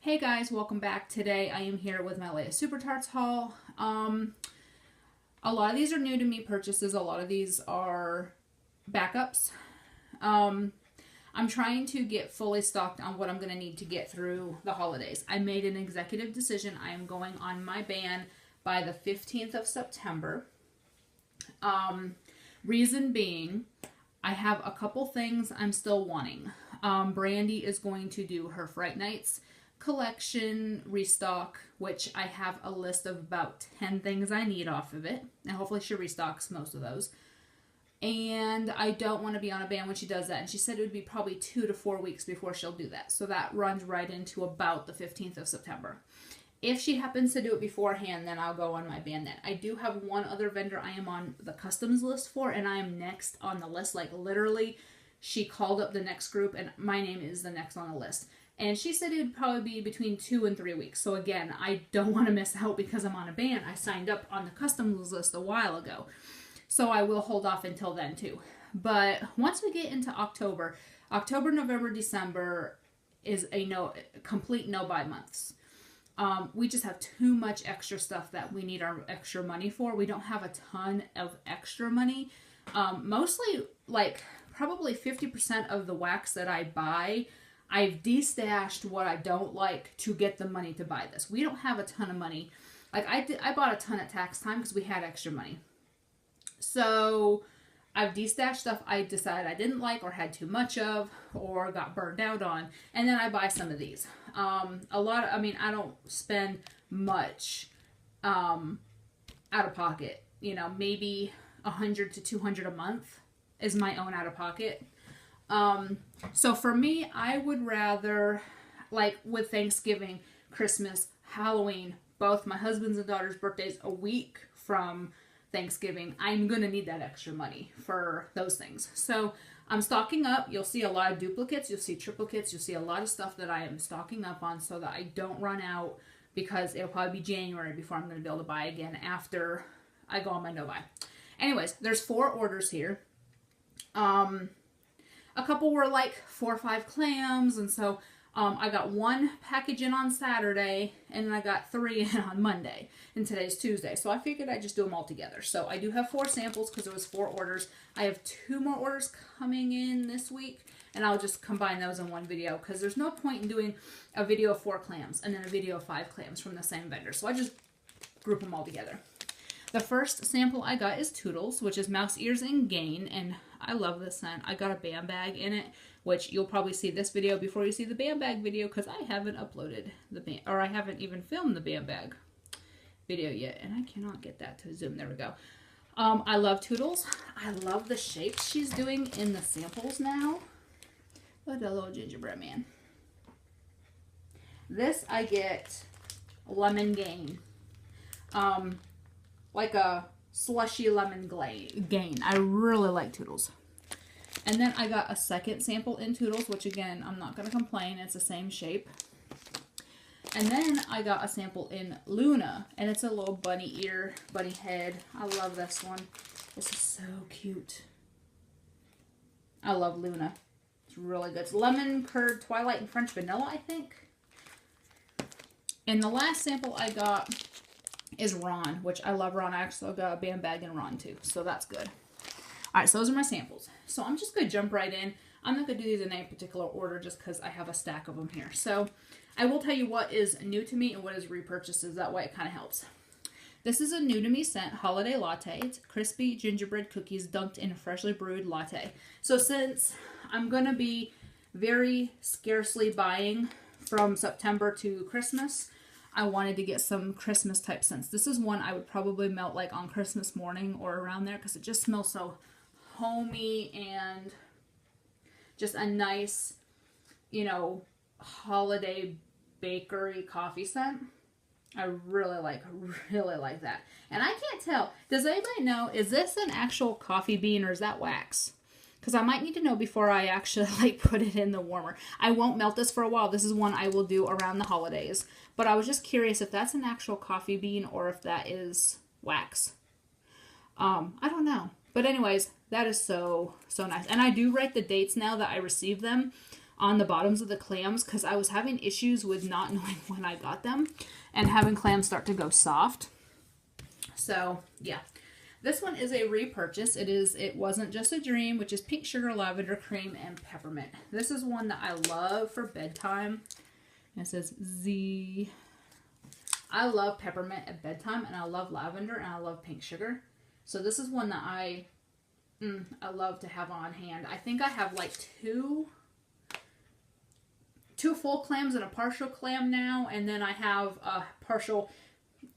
Hey guys, welcome back. Today I am here with my latest Supertarts haul. A lot of these are new to me purchases. A lot of these are backups. I'm trying to get fully stocked on what I'm going to need to get through the holidays. I made an executive decision. I am going on my ban by the 15th of September. Reason being, I have a couple things I'm still wanting. Brandy is going to do her Fright Nights collection restock, which I have a list of about 10 things I need off of it, and hopefully she restocks most of those. And I don't want to be on a ban when she does that, and she said it would be probably 2 to 4 weeks before she'll do that, so that runs right into about the 15th of September. If she happens to do it beforehand, then I'll go on my ban then. I do have one other vendor I am on the customs list for, and I am next on the list. Like, literally, she called up the next group, and my name is the next on the list. And she said it would probably be between 2 and 3 weeks. So again, I don't want to miss out because I'm on a ban. I signed up on the customs list a while ago. So I will hold off until then too. But once we get into October, November, December is a complete no-buy months. We just have too much extra stuff that we need our extra money for. We don't have a ton of extra money. Mostly, like, probably 50% of the wax that I buy, I've destashed what I don't like to get the money to buy this. We don't have a ton of money. Like, I bought a ton at tax time because we had extra money. So I've destashed stuff I decided I didn't like or had too much of or got burned out on. And then I buy some of these. I don't spend much out of pocket. You know, maybe $100 to $200 a month is my own out of pocket. So for me, I would rather, like with Thanksgiving, Christmas, Halloween, both my husband's and daughter's birthdays a week from Thanksgiving, I'm going to need that extra money for those things. So I'm stocking up. You'll see a lot of duplicates. You'll see triplicates. You'll see a lot of stuff that I am stocking up on so that I don't run out, because it'll probably be January before I'm going to be able to buy again after I go on my no-buy. Anyways, there's 4 orders here. A couple were like 4 or 5 clams, and so I got 1 package in on Saturday, and then I got 3 in on Monday, and today's Tuesday. So I figured I'd just do them all together. So I do have 4 samples because it was 4 orders. I have 2 more orders coming in this week, and I'll just combine those in one video because there's no point in doing a video of 4 clams and then a video of 5 clams from the same vendor. So I just group them all together. The first sample I got is Toodles, which is mouse ears and gain, and I love this scent. I got a bam bag in it, which you'll probably see this video before you see the bam bag video because I haven't uploaded I haven't even filmed the bam bag video yet, and I cannot get that to zoom. There we go. I love Toodles. I love the shapes she's doing in the samples now. Look at that little gingerbread man. This I get lemon gain. Like a slushy lemon gain. I really like Toodles. And then I got a second sample in Toodles, which again, I'm not going to complain. It's the same shape. And then I got a sample in Luna, and it's a little bunny ear, bunny head. I love this one. This is so cute. I love Luna. It's really good. It's lemon curd, twilight, and French vanilla, I think. And the last sample I got is Ron, which I love Ron. I actually got a bam bag in Ron too, so that's good. Alright, so those are my samples. So I'm just going to jump right in. I'm not going to do these in any particular order just because I have a stack of them here. So I will tell you what is new to me and what is repurchases. That way it kind of helps. This is a new to me scent, Holiday Latte. It's crispy gingerbread cookies dunked in a freshly brewed latte. So since I'm going to be very scarcely buying from September to Christmas, I wanted to get some Christmas type scents. This is one I would probably melt like on Christmas morning or around there because it just smells so homey and just a nice, you know, holiday bakery coffee scent. I really like that. And I can't tell, does anybody know, is this an actual coffee bean or is that wax? Because I might need to know before I actually like put it in the warmer. I won't melt this for a while. This is one I will do around the holidays. But I was just curious if that's an actual coffee bean or if that is wax. I don't know. But anyways, that is so nice. And I do write the dates now that I receive them on the bottoms of the clams because I was having issues with not knowing when I got them and having clams start to go soft. So yeah, this one is a repurchase. It wasn't just a dream, which is pink sugar, lavender cream, and peppermint. This is one that I love for bedtime. It says Z. I love peppermint at bedtime, and I love lavender, and I love pink sugar. So this is one that I love to have on hand. I think I have like two full clams and a partial clam now, and then I have a partial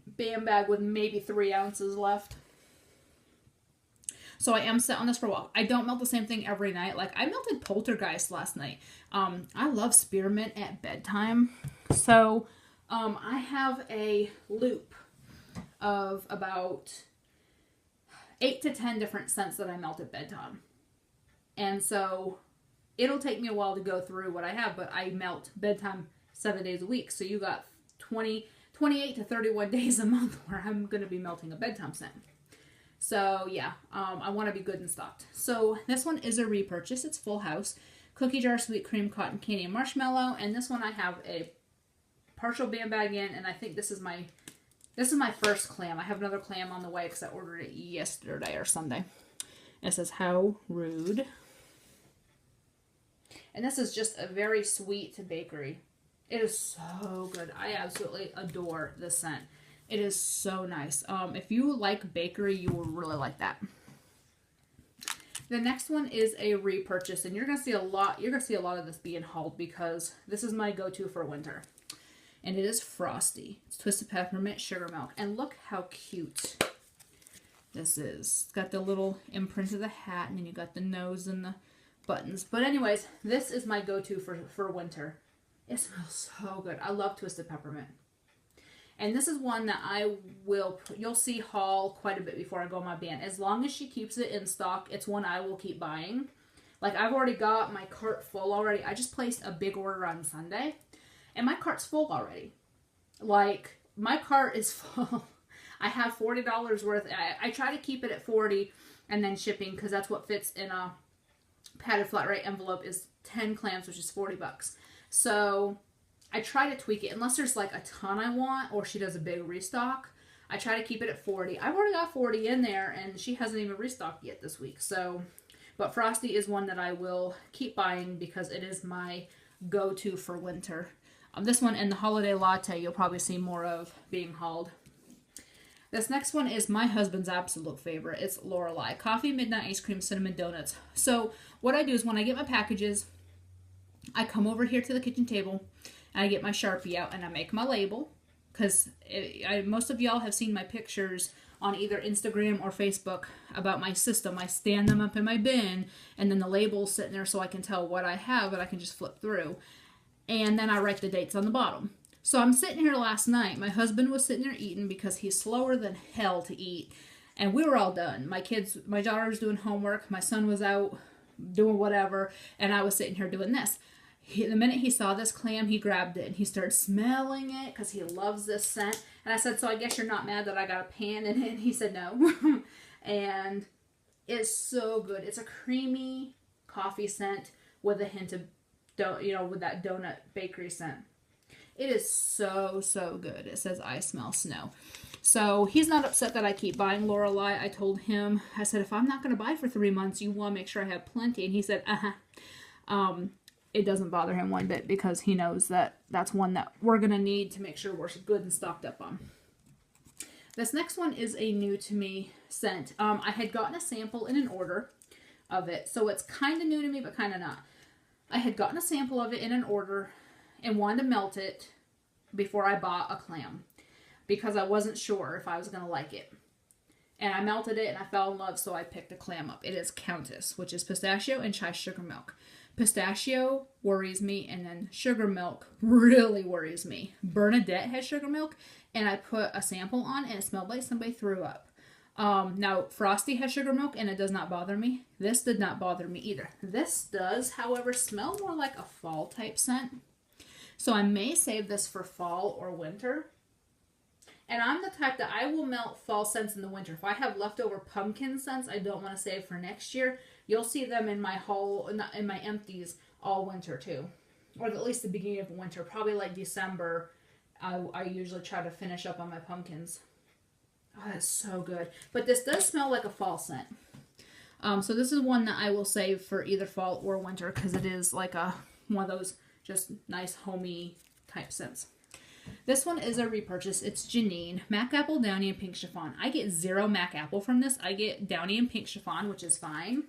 bam bag with maybe 3 ounces left. So I am set on this for a while. I don't melt the same thing every night. Like I melted Poltergeist last night. I love spearmint at bedtime. So I have a loop of about 8 to 10 different scents that I melt at bedtime. And so it'll take me a while to go through what I have, but I melt bedtime 7 days a week. So you got 28 to 31 days a month where I'm going to be melting a bedtime scent. So yeah, I want to be good and stocked. So this one is a repurchase. It's Full House. Cookie jar, sweet cream, cotton candy, and marshmallow. And this one I have a partial bam bag in, and I think this is my first clam. I have another clam on the way because I ordered it yesterday or Sunday. It says, how rude. And this is just a very sweet bakery. It is so good. I absolutely adore this scent. It is so nice. If you like bakery, you will really like that. The next one is a repurchase, and you're gonna see a lot. You're gonna see a lot of this being hauled because this is my go-to for winter, and it is Frosty. It's twisted peppermint sugar milk, and look how cute this is. It's got the little imprint of the hat, and then you got the nose and the buttons. But anyways, this is my go-to for winter. It smells so good. I love twisted peppermint. And this is one that you'll see haul quite a bit before I go on my ban. As long as she keeps it in stock, it's one I will keep buying. Like, I've already got my cart full already. I just placed a big order on Sunday, and my cart's full already. Like, my cart is full. I have $40 worth. I try to keep it at $40 and then shipping, because that's what fits in a padded flat rate envelope is 10 clams, which is $40. So I try to tweak it unless there's like a ton I want or she does a big restock. I try to keep it at 40. I've already got 40 in there and she hasn't even restocked yet this week. So, but Frosty is one that I will keep buying because it is my go-to for winter. This one and the holiday latte you'll probably see more of being hauled. This next one is my husband's absolute favorite. It's Lorelei. Coffee, midnight ice cream, cinnamon donuts. So what I do is when I get my packages, I come over here to the kitchen table and I get my Sharpie out and I make my label. Because most of y'all have seen my pictures on either Instagram or Facebook about my system. I stand them up in my bin and then the label's sitting there so I can tell what I have and I can just flip through. And then I write the dates on the bottom. So I'm sitting here last night. My husband was sitting there eating because he's slower than hell to eat. And we were all done. My daughter was doing homework. My son was out doing whatever. And I was sitting here doing this. The minute he saw this clam, he grabbed it. And he started smelling it because he loves this scent. And I said, so I guess you're not mad that I got a pan in it? And he said no. And it's so good. It's a creamy coffee scent with a hint of, with that donut bakery scent. It is so, so good. It says, I smell snow. So he's not upset that I keep buying Lorelei. I told him, I said, if I'm not going to buy for 3 months, you want to make sure I have plenty. And he said, it doesn't bother him one bit because he knows that that's one that we're going to need to make sure we're good and stocked up on. This next one is a new to me scent. I had gotten a sample in an order of it. So it's kind of new to me, but kind of not. I had gotten a sample of it in an order and wanted to melt it before I bought a clam because I wasn't sure if I was going to like it. And I melted it and I fell in love, so I picked a clam up. It is Countess, which is pistachio and chai sugar milk. Pistachio worries me, and then sugar milk really worries me. Bernadette has sugar milk, and I put a sample on, and it smelled like somebody threw up. Now, Frosty has sugar milk, and it does not bother me. This did not bother me either. This does, however, smell more like a fall type scent. So I may save this for fall or winter. And I'm the type that I will melt fall scents in the winter. If I have leftover pumpkin scents I don't want to save for next year, you'll see them in my haul, in my empties all winter too, or at least the beginning of winter, probably like December. I usually try to finish up on my pumpkins. Oh, that's so good. But this does smell like a fall scent. So this is one that I will save for either fall or winter because it is like one of those just nice homey type scents. This one is a repurchase. It's Janine, Mac Apple, Downy, and Pink Chiffon. I get 0 Mac Apple from this. I get Downy and Pink Chiffon, which is fine.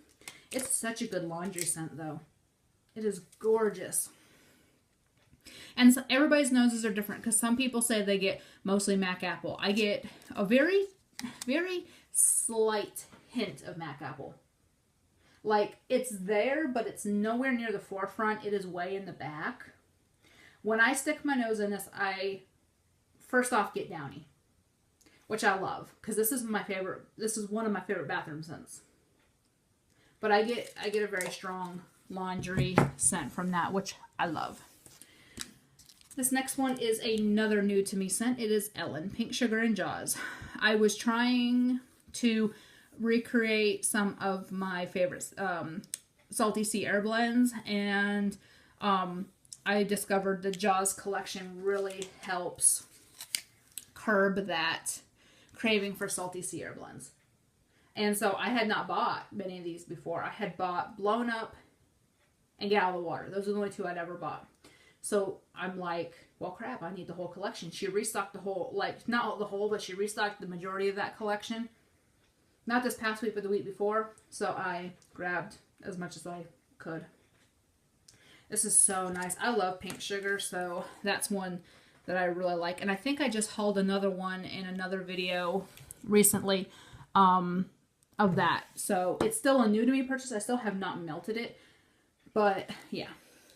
It's such a good laundry scent, though. It is gorgeous. And so everybody's noses are different because some people say they get mostly Mac Apple. I get a very, very slight hint of Mac Apple. Like, it's there, but it's nowhere near the forefront. It is way in the back. When I stick my nose in this, I first off get Downy, which I love because this is my favorite. This is one of my favorite bathroom scents. But I get a very strong laundry scent from that, which I love. This next one is another new to me scent. It is Ellen, Pink Sugar and Jaws. I was trying to recreate some of my favorites, Salty Sea Air blends, and I discovered the Jaws collection really helps curb that craving for Salty Sea Air blends. And so I had not bought many of these before. I had bought Blown Up and Get Out of the Water. Those are the only 2 I'd ever bought. So I'm like, well, crap, I need the whole collection. She restocked the whole, like, not the whole, but she restocked the majority of that collection. Not this past week, but the week before. So I grabbed as much as I could. This is so nice. I love Pink Sugar, so that's one that I really like. And I think I just hauled another one in another video recently of that. So it's still a new to me purchase. I still have not melted it. But yeah,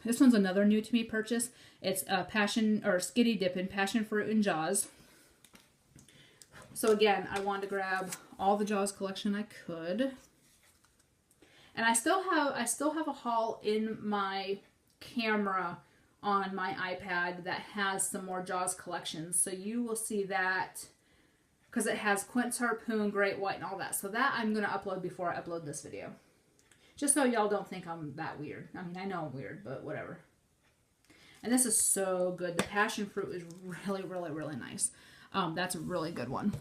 this one's another new to me purchase. It's Passion or Skitty Dippin' Passion Fruit and Jaws. So again, I wanted to grab all the Jaws collection I could. And I still have a haul in my camera on my iPad that has some more Jaws collections. So you will see that because it has Quint's Harpoon, Great White, and all that. So that I'm going to upload before I upload this video. Just so y'all don't think I'm that weird. I mean, I know I'm weird, but whatever. And this is so good. The passion fruit is really, really, really nice. That's a really good one.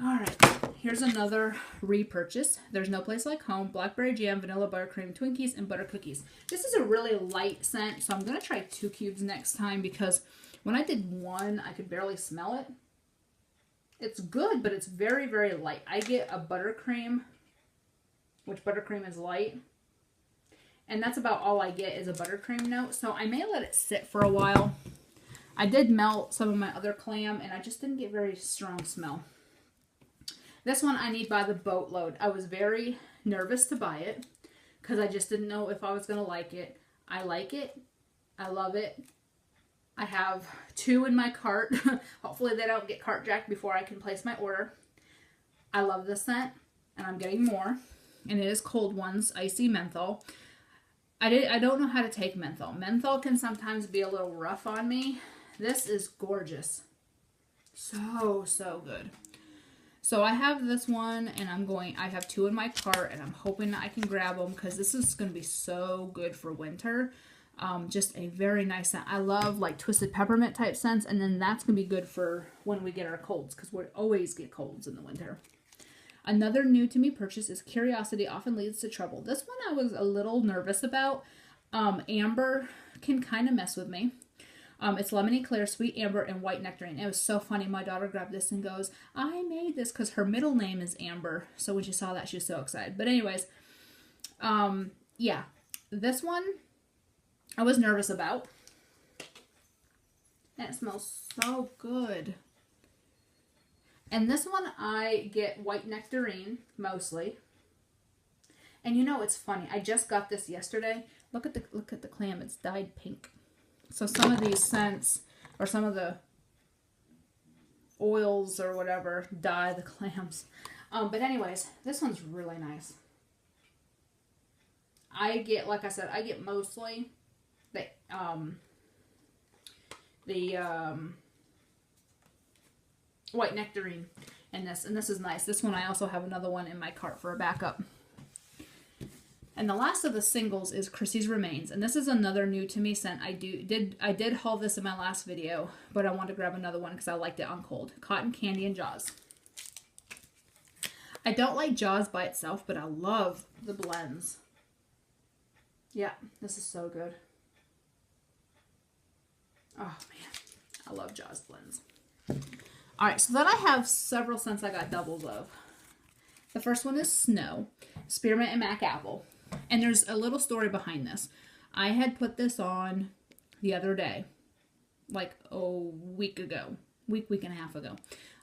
Alright, here's another repurchase. There's No Place Like Home, Blackberry Jam, Vanilla Buttercream, Twinkies, and Butter Cookies. This is a really light scent, so I'm going to try 2 cubes next time because when I did 1, I could barely smell it. It's good, but it's very, very light. I get a buttercream, which buttercream is light. And that's about all I get is a buttercream note. So I may let it sit for a while. I did melt some of my other clam, and I just didn't get very strong smell. This one I need by the boatload. I was very nervous to buy it because I just didn't know if I was going to like it. I like it. I love it. I have 2 in my cart. Hopefully they don't get cart jacked before I can place my order. I love this scent, and I'm getting more. And it is Cold Ones Icy Menthol. I don't know how to take menthol. Menthol can sometimes be a little rough on me. This is gorgeous. So, so good. So I have this one, and I have 2 in my cart, and I'm hoping that I can grab them because this is going to be so good for winter. Just a very nice scent. I love like twisted peppermint type scents, and then that's going to be good for when we get our colds because we always get colds in the winter. Another new to me purchase is Curiosity Often Leads to Trouble. This one I was a little nervous about. Amber can kind of mess with me. It's lemony clear, sweet amber, and white nectarine. It was so funny. My daughter grabbed this and goes, I made this because her middle name is Amber. So when she saw that, she was so excited. But anyways, yeah, this one I was nervous about. And it smells so good. And this one I get white nectarine mostly. And you know, it's funny. I just got this yesterday. Look at the clam. It's dyed pink. So some of these scents, or some of the oils or whatever, dye the clams. But anyways, this one's really nice. I get, like I said, I get mostly the white nectarine in this. And this is nice. This one I also have another one in my cart for a backup. And the last of the singles is Chrissy's Remains. And this is another new to me scent. I did haul this in my last video, but I wanted to grab another one because I liked it on cold. Cotton Candy and Jaws. I don't like Jaws by itself, but I love the blends. Yeah, this is so good. Oh man, I love Jaws blends. Alright, so then I have several scents I got doubles of. The first one is Snow, Spearmint and Mac Apple. And there's a little story behind this. I had put this on the other day, like a week ago, week and a half ago.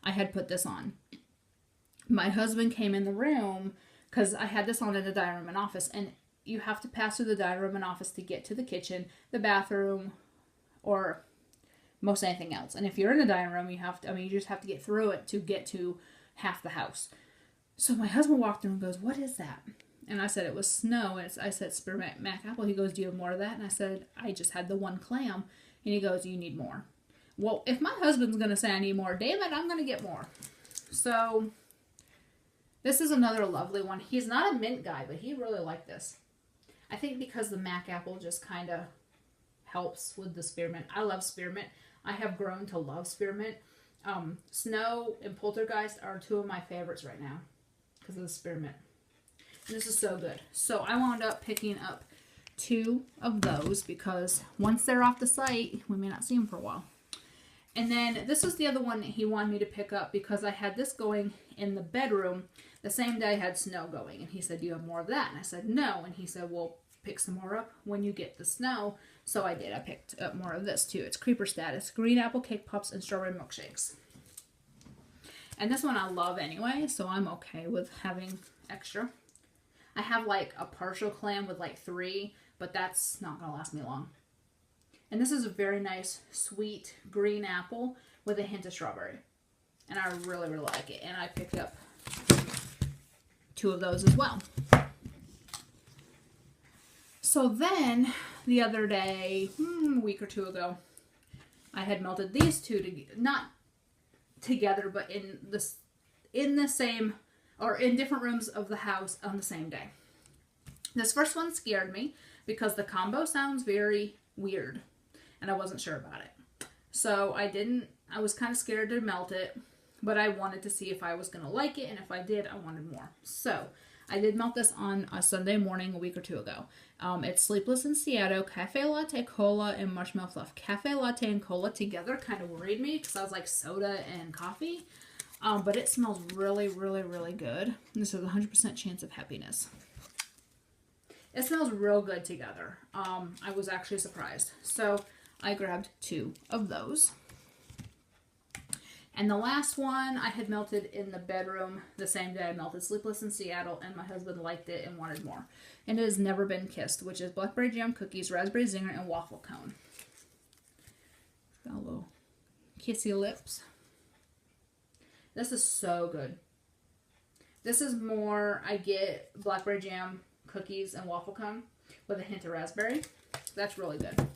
I had put this on. My husband came in the room because I had this on in the dining room and office, and you have to pass through the dining room and office to get to the kitchen, the bathroom, or most anything else. And if you're in the dining room, you have to, you just have to get through it to get to half the house. So my husband walked through and goes, "What is that?" And I said, "It was Snow." And I said, "Spearmint Mac Apple." He goes, "Do you have more of that?" And I said, "I just had the one clam." And he goes, "You need more." Well, if my husband's going to say I need more, damn it, I'm going to get more. So this is another lovely one. He's not a mint guy, but he really liked this. I think because the Mac Apple just kind of helps with the spearmint. I love spearmint. I have grown to love spearmint. Snow and Poltergeist are two of my favorites right now because of the spearmint. And this is so good. So I wound up picking up 2 of those because once they're off the site, we may not see them for a while. And then this is the other one that he wanted me to pick up because I had this going in the bedroom the same day I had Snow going. And he said, "Do you have more of that?" And I said, "No." And he said, "Well, pick some more up when you get the Snow." So I did. I picked up more of this too. It's Creeper Status, Green Apple Cake Pops, and Strawberry Milkshakes. And this one I love anyway, so I'm okay with having extra. I have like a partial clam with like 3, but that's not going to last me long. And this is a very nice, sweet green apple with a hint of strawberry. And I really, really like it. And I picked up 2 of those as well. So then, the other day, a week or 2 ago, I had melted these 2, not together, but in the same, or in different rooms of the house on the same day. This first one scared me because the combo sounds very weird, and I wasn't sure about it. So I was kind of scared to melt it, but I wanted to see if I was going to like it, and if I did, I wanted more. So I did melt this on a Sunday morning a week or 2 ago. It's Sleepless in Seattle, Cafe Latte, Cola, and Marshmallow Fluff. Cafe Latte and Cola together kind of worried me because I was like soda and coffee. But it smells really, really, really good. This is a 100% chance of happiness. It smells real good together. I was actually surprised. So I grabbed 2 of those. And the last one I had melted in the bedroom the same day I melted Sleepless in Seattle, and my husband liked it and wanted more. And it has Never Been Kissed, which is blackberry jam cookies, raspberry zinger, and waffle cone. Got a little kissy lips. This is so good. This is more, I get blackberry jam cookies and waffle cone with a hint of raspberry. That's really good.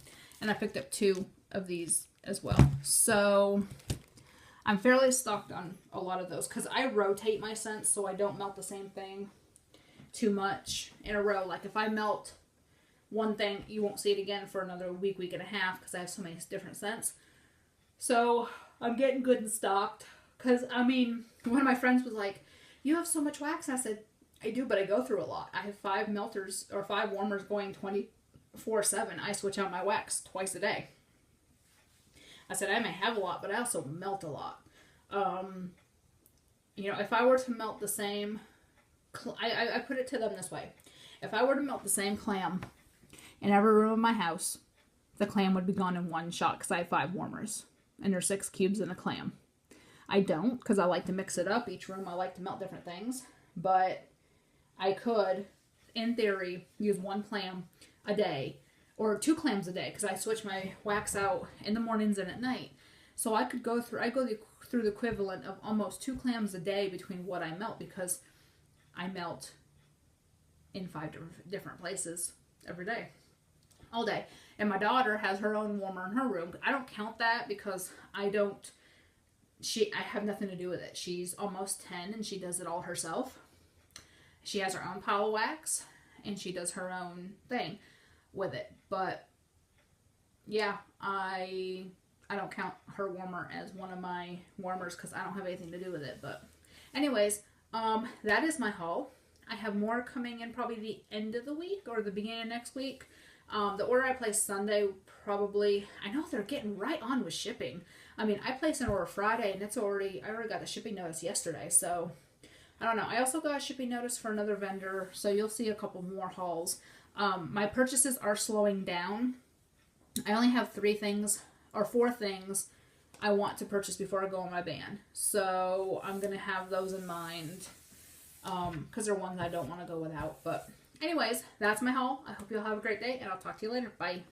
And I picked up 2 of these as well. So I'm fairly stocked on a lot of those because I rotate my scents so I don't melt the same thing too much in a row. Like if I melt one thing, you won't see it again for another week, week and a half because I have so many different scents. So I'm getting good and stocked because, one of my friends was like, "You have so much wax." And I said, "I do, but I go through a lot. I have 5 melters or 5 warmers going 24/7. I switch out my wax twice a day." I said, "I may have a lot, but I also melt a lot." If I were to melt the same, I put it to them this way. If I were to melt the same clam in every room of my house, the clam would be gone in one shot because I have 5 warmers. And there's 6 cubes in a clam. I don't because I like to mix it up. Each room I like to melt different things. But I could, in theory, use 1 clam a day. Or 2 clams a day because I switch my wax out in the mornings and at night. So I could go through the equivalent of almost 2 clams a day between what I melt because I melt in 5 different places every day, all day. And my daughter has her own warmer in her room. I don't count that because I have nothing to do with it. She's almost 10 and she does it all herself. She has her own pile of wax and she does her own thing with it. But yeah, I don't count her warmer as one of my warmers because I don't have anything to do with it. But anyways, that is my haul. I have more coming in probably the end of the week or the beginning of next week. The order I placed Sunday probably, I know they're getting right on with shipping. I mean, I placed an order Friday and I already got the shipping notice yesterday. So I don't know. I also got a shipping notice for another vendor. So you'll see a couple more hauls. My purchases are slowing down. I only have 4 things I want to purchase before I go on my ban. So I'm going to have those in mind. Because they're ones I don't want to go without. But anyways, that's my haul. I hope you'll have a great day, and I'll talk to you later. Bye.